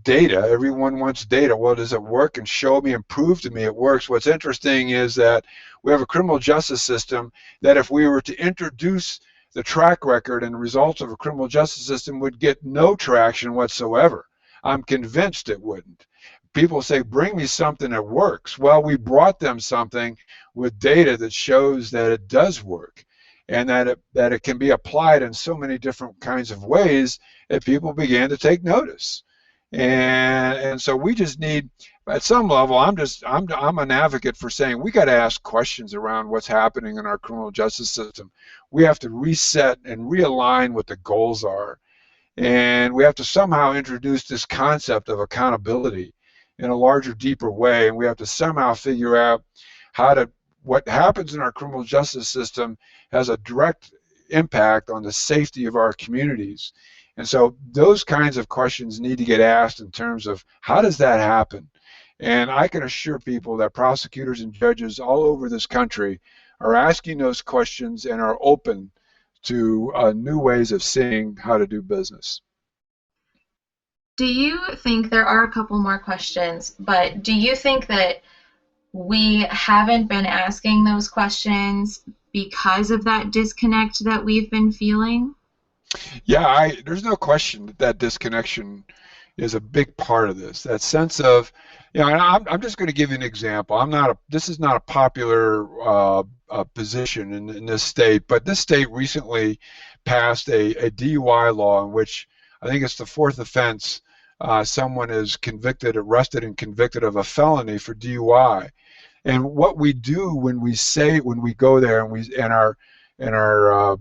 Speaker 3: data. Everyone wants data. Well, does it work? And show me and prove to me it works. What's interesting is that we have a criminal justice system that if we were to introduce the track record and results of a criminal justice system would get no traction whatsoever. I'm convinced it wouldn't. People say, bring me something that works. Well, we brought them something with data that shows that it does work, and that it can be applied in so many different kinds of ways that people began to take notice. And so we just need, at some level, I'm an advocate for saying we got to ask questions around what's happening in our criminal justice system. We have to reset and realign what the goals are, and we have to somehow introduce this concept of accountability in a larger, deeper way, and we have to somehow figure out what happens in our criminal justice system has a direct impact on the safety of our communities. And so those kinds of questions need to get asked in terms of how does that happen? And I can assure people that prosecutors and judges all over this country are asking those questions and are open to new ways of seeing how to do business.
Speaker 2: Do you think, there are a couple more questions, but do you think that we haven't been asking those questions because of that disconnect that we've been feeling?
Speaker 3: Yeah, there's no question that that disconnection is a big part of this. That sense of, and I'm just going to give you an example. This is not a popular position in this state, but this state recently passed a DUI law in which I think it's the fourth offense. Someone is arrested and convicted of a felony for DUI. And what we do when we go there and our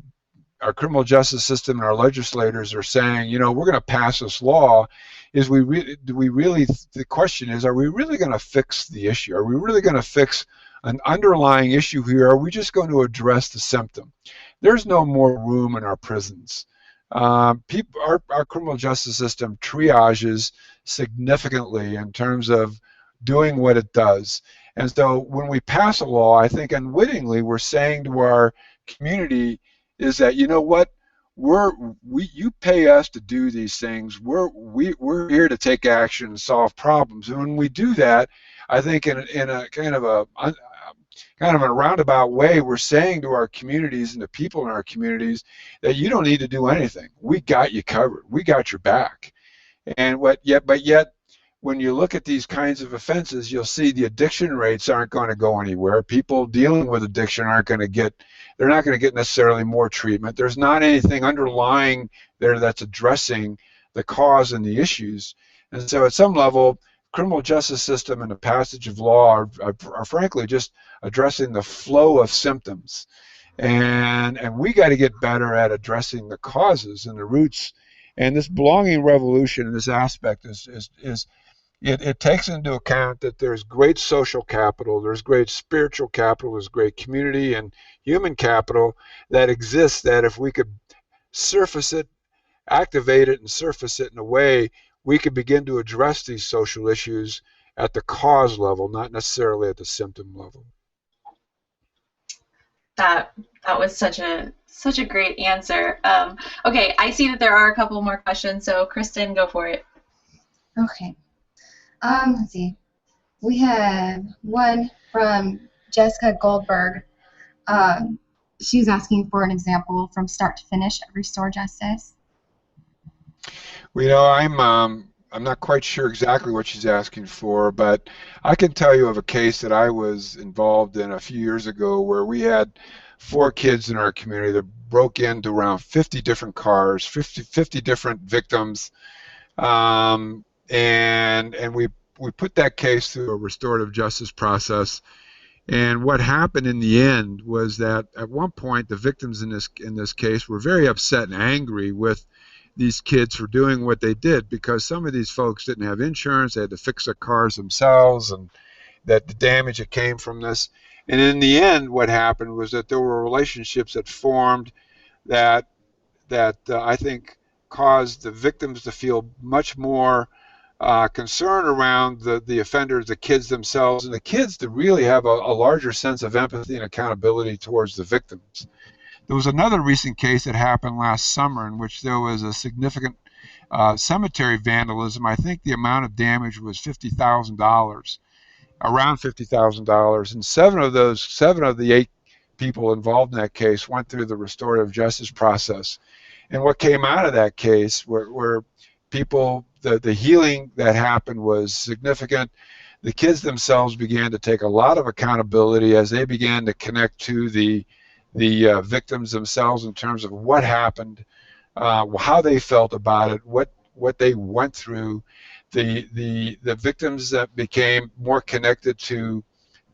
Speaker 3: criminal justice system and our legislators are saying, we're going to pass this law, the question is, are we really going to fix the issue? Are we really going to fix an underlying issue here? Or are we just going to address the symptom? There's no more room in our prisons. Our criminal justice system triages significantly in terms of doing what it does. And so when we pass a law, I think unwittingly we're saying to our community is that, what, you pay us to do these things. We're here to take action and solve problems. And when we do that, I think in a kind of a roundabout way, we're saying to our communities and the people in our communities that you don't need to do anything. We got you covered. We got your back. But yet, when you look at these kinds of offenses, you'll see the addiction rates aren't going to go anywhere. People dealing with addiction they're not going to get necessarily more treatment. There's not anything underlying there that's addressing the cause and the issues. And so at some level, criminal justice system and the passage of law are frankly just addressing the flow of symptoms. And we got to get better at addressing the causes and the roots. And this belonging revolution in this aspect it takes into account that there's great social capital, there's great spiritual capital, there's great community and human capital that exists, that if we could surface it, activate it, and surface it in a way, we could begin to address these social issues at the cause level, not necessarily at the symptom level.
Speaker 2: That was such a great answer. Okay, I see that there are a couple more questions, so Kristen, go for it.
Speaker 1: Okay. Let's see. We have one from Jessica Goldberg. She's asking for an example from start to finish of Restore Justice.
Speaker 3: Well, I'm not quite sure exactly what she's asking for, but I can tell you of a case that I was involved in a few years ago where we had 4 kids in our community that broke into around 50 different cars, 50 different victims. And we put that case through a restorative justice process. And what happened in the end was that at one point the victims in this case were very upset and angry with these kids for doing what they did, because some of these folks didn't have insurance, they had to fix their cars themselves, and that the damage that came from this. And in the end, what happened was that there were relationships that formed that I think caused the victims to feel much more concern around the offenders, the kids themselves, and the kids to really have a larger sense of empathy and accountability towards the victims. There was another recent case that happened last summer in which there was a significant cemetery vandalism. I think the amount of damage was $50,000, around $50,000, and 7 of the 8 people involved in that case went through the restorative justice process. And what came out of that case were people, the healing that happened was significant. The kids themselves began to take a lot of accountability as they began to connect to the victims themselves in terms of what happened, how they felt about it, what they went through. The victims that became more connected to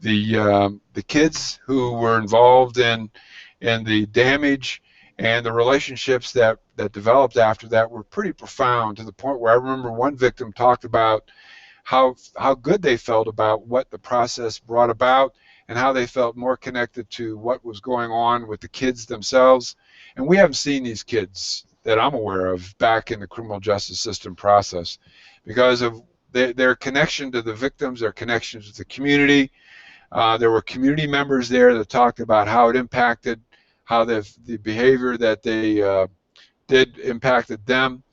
Speaker 3: the kids who were involved in the damage, and the relationships that developed after that were pretty profound, to the point where I remember one victim talked about how good they felt about what the process brought about, and how they felt more connected to what was going on with the kids themselves. And we haven't seen these kids that I'm aware of back in the criminal justice system process because of their connection to the victims, their connections with the community. There were community members there that talked about how it impacted, how the behavior that they did impacted them.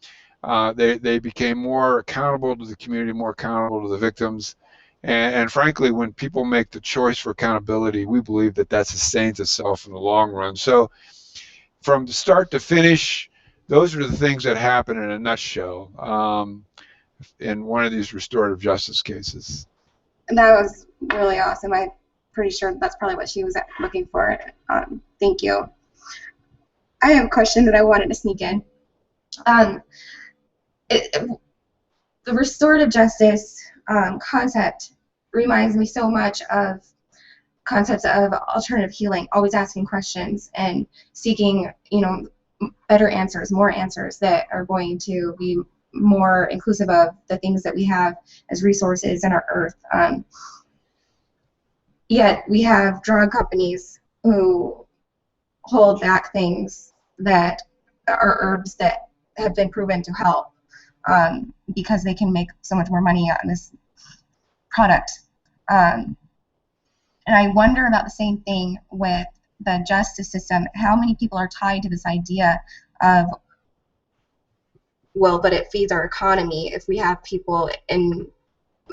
Speaker 3: They became more accountable to the community, more accountable to the victims. And frankly, when people make the choice for accountability, we believe that that sustains itself in the long run. So from the start to finish, those are the things that happen in a nutshell in one of these restorative justice cases.
Speaker 1: That was really awesome. I'm pretty sure that's probably what she was looking for. Thank you. I have a question that I wanted to sneak in. The restorative justice concept reminds me so much of concepts of alternative healing, always asking questions and seeking, better answers, more answers that are going to be more inclusive of the things that we have as resources in our earth. Yet we have drug companies who hold back things that are herbs that have been proven to help because they can make so much more money on this product. And I wonder about the same thing with the justice system. How many people are tied to this idea of, well, but it feeds our economy if we have people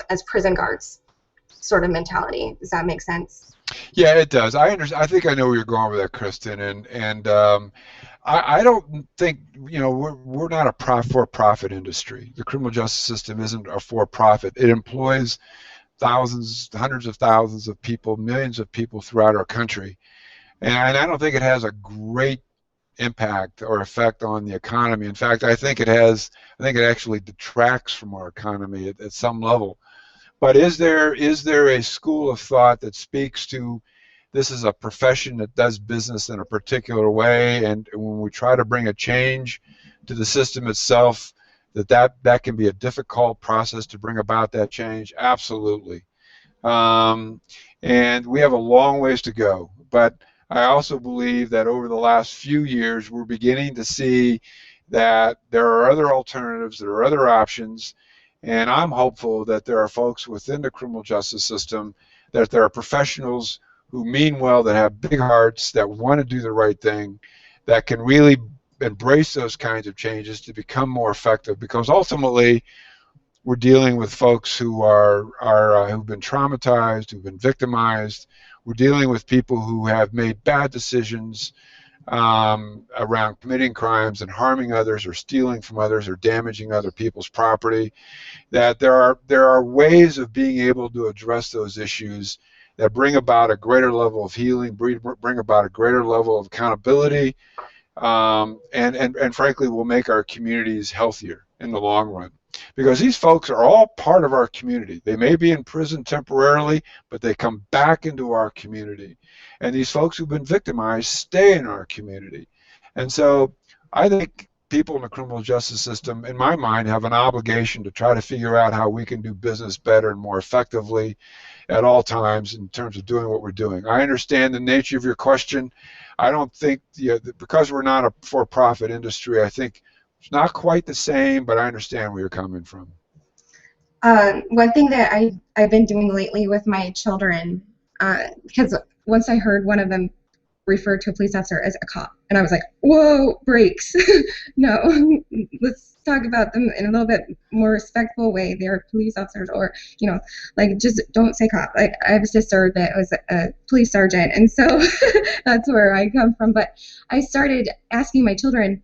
Speaker 1: as prison guards sort of mentality. Does that make sense?
Speaker 3: Yeah, it does. I think I know where you're going with that, Kristen. And I don't think, we're not a for-profit industry. The criminal justice system isn't a for-profit. It employs thousands, hundreds of thousands of people, millions of people throughout our country. And I don't think it has a great impact or effect on the economy. In fact, I think it actually detracts from our economy at some level. But is there a school of thought that speaks to this is a profession that does business in a particular way, and when we try to bring a change to the system itself, that can be a difficult process to bring about that change? Absolutely. And we have a long ways to go. But I also believe that over the last few years, we're beginning to see that there are other alternatives, there are other options, and I'm hopeful that there are folks within the criminal justice system, that there are professionals who mean well, that have big hearts, that want to do the right thing, that can really embrace those kinds of changes to become more effective. Because ultimately, we're dealing with folks who've been traumatized, who've been victimized. We're dealing with people who have made bad decisions around committing crimes and harming others, or stealing from others, or damaging other people's property. That there are ways of being able to address those issues that bring about a greater level of healing, bring about a greater level of accountability, and frankly will make our communities healthier in the long run. Because these folks are all part of our community. They may be in prison temporarily, but they come back into our community. And these folks who've been victimized stay in our community. And so I think people in the criminal justice system, in my mind, have an obligation to try to figure out how we can do business better and more effectively at all times in terms of doing what we're doing. I understand the nature of your question. I don't think, because we're not a for-profit industry, I think it's not quite the same, but I understand where you're coming from.
Speaker 1: One thing that I've been doing lately with my children, because once I heard one of them refer to a police officer as a cop, and I was like, whoa, brakes. No, let's talk about them in a little bit more respectful way. They're police officers, or, just don't say cop. Like, I have a sister that was a police sergeant, and so that's where I come from. But I started asking my children,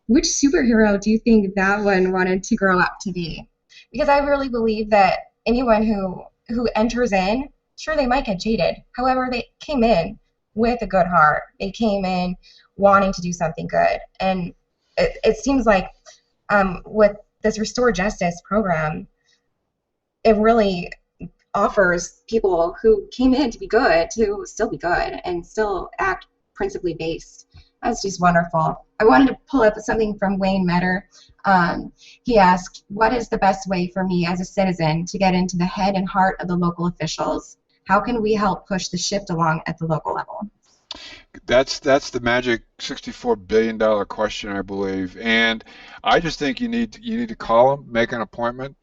Speaker 1: which superhero do you think that one wanted to grow up to be? Because I really believe that anyone who enters in, sure, they might get jaded. However, they came in with a good heart. They came in wanting to do something good. And it seems like with this Restore Justice program, it really offers people who came in to be good to still be good and still act principally based. That's just wonderful. I wanted to pull up something from Wayne Metter. He asked, what is the best way for me as a citizen to get into the head and heart of the local officials? How can we help push the shift along at the local level?
Speaker 3: That's the magic $64 billion question, I believe. And I just think you need to call them, make an appointment,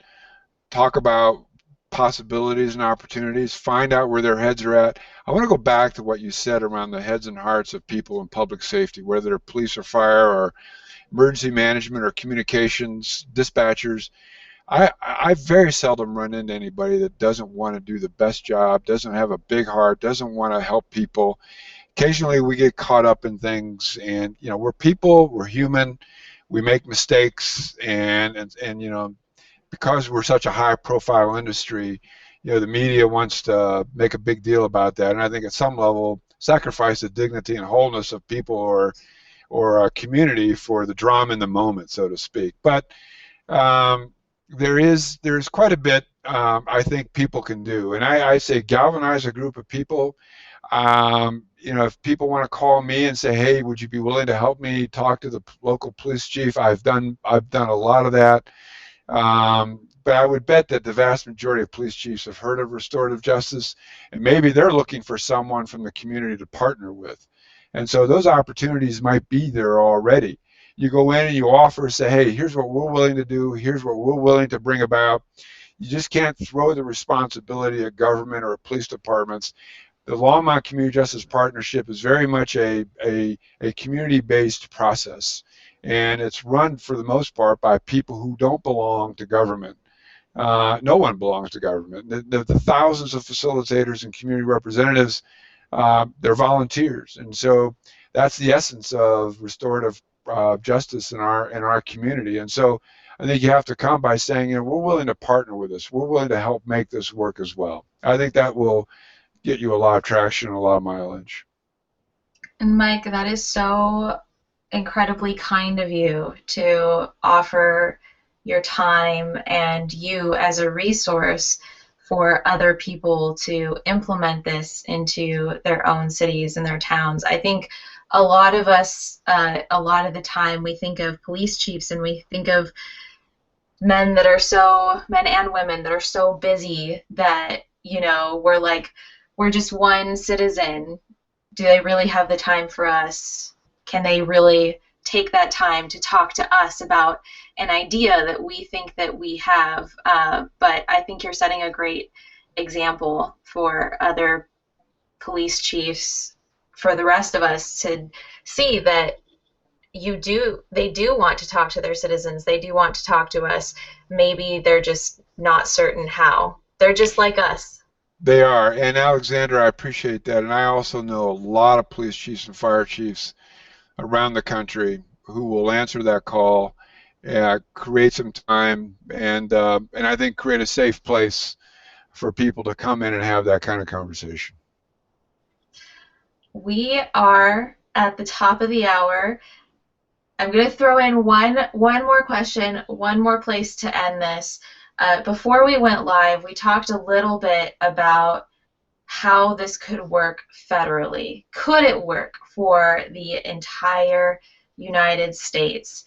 Speaker 3: talk about possibilities and opportunities, find out where their heads are at. I want to go back to what you said around the heads and hearts of people in public safety, whether they're police or fire or emergency management or communications, dispatchers. I very seldom run into anybody that doesn't want to do the best job, doesn't have a big heart, doesn't want to help people. Occasionally we get caught up in things, and we're people, we're human, we make mistakes, and because we're such a high profile industry, the media wants to make a big deal about that, and I think at some level sacrifice the dignity and wholeness of people or a community for the drama in the moment, so to speak. But there's quite a bit I think people can do, and I say galvanize a group of people. If people want to call me and say, hey, would you be willing to help me talk to the local police chief? I've done a lot of that. But I would bet that the vast majority of police chiefs have heard of restorative justice, and maybe they're looking for someone from the community to partner with. And so those opportunities might be there already. You go in and you offer, say, hey, here's what we're willing to do, here's what we're willing to bring about. You just can't throw the responsibility at government or police departments. The Longmont Community Justice Partnership is very much a community-based process, and it's run for the most part by people who don't belong to government. No one belongs to government. The thousands of facilitators and community representatives, they're volunteers, and so that's the essence of restorative justice in our community. And so I think you have to come by saying, we're willing to partner with this. We're willing to help make this work as well. I think that will get you a lot of traction and a lot of mileage.
Speaker 2: And Mike, that is so incredibly kind of you to offer your time and you as a resource for other people to implement this into their own cities and their towns. I think a lot of us, a lot of the time, we think of police chiefs and we think of men and women that are so busy that, we're just one citizen. Do they really have the time for us? Can they really take that time to talk to us about an idea that we think that we have? But I think you're setting a great example for other police chiefs, for the rest of us to see that they do want to talk to their citizens. They do want to talk to us. Maybe they're just not certain how. They're just like us.
Speaker 3: They are. And Alexander, I appreciate that. And I also know a lot of police chiefs and fire chiefs around the country who will answer that call, create some time, and I think create a safe place for people to come in and have that kind of conversation.
Speaker 2: We are at the top of the hour. I'm going to throw in one more question, one more place to end this. Before we went live, we talked a little bit about how this could work federally. Could it work for the entire United States?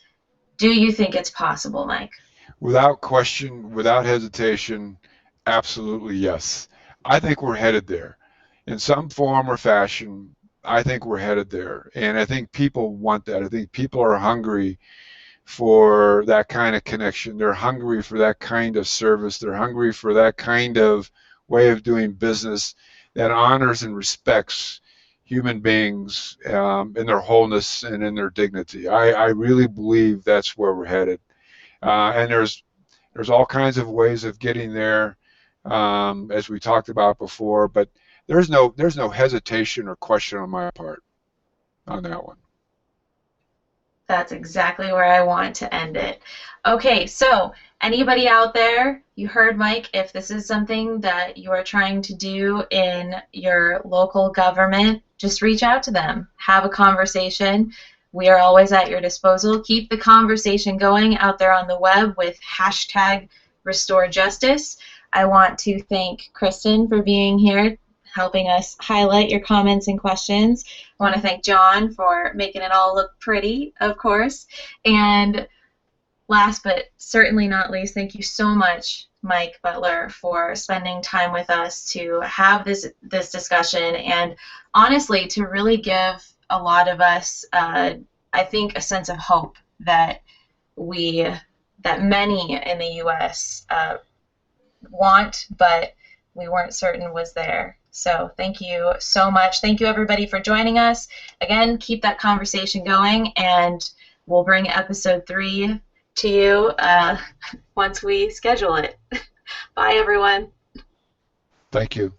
Speaker 2: Do you think it's possible, Mike?
Speaker 3: Without question, without hesitation, absolutely yes. I think we're headed there. In some form or fashion, I think we're headed there. And I think people want that. I think people are hungry for that kind of connection. They're hungry for that kind of service. They're hungry for that kind of way of doing business that honors and respects human beings in their wholeness and in their dignity. I really believe that's where we're headed. And there's all kinds of ways of getting there, as we talked about before, but there's no hesitation or question on my part on that one.
Speaker 2: That's exactly where I want to end it. Okay, so anybody out there, you heard Mike, if this is something that you are trying to do in your local government, just reach out to them. Have a conversation. We are always at your disposal. Keep the conversation going out there on the web with #RestoreJustice. I want to thank Kristen for being here, helping us highlight your comments and questions. I want to thank John for making it all look pretty, of course. And last but certainly not least, thank you so much, Mike Butler, for spending time with us to have this discussion and honestly to really give a lot of us, I think, a sense of hope that many in the U.S. want, but we weren't certain was there. So thank you so much. Thank you, everybody, for joining us. Again, keep that conversation going, and we'll bring episode 3 to you once we schedule it. Bye, everyone.
Speaker 3: Thank you.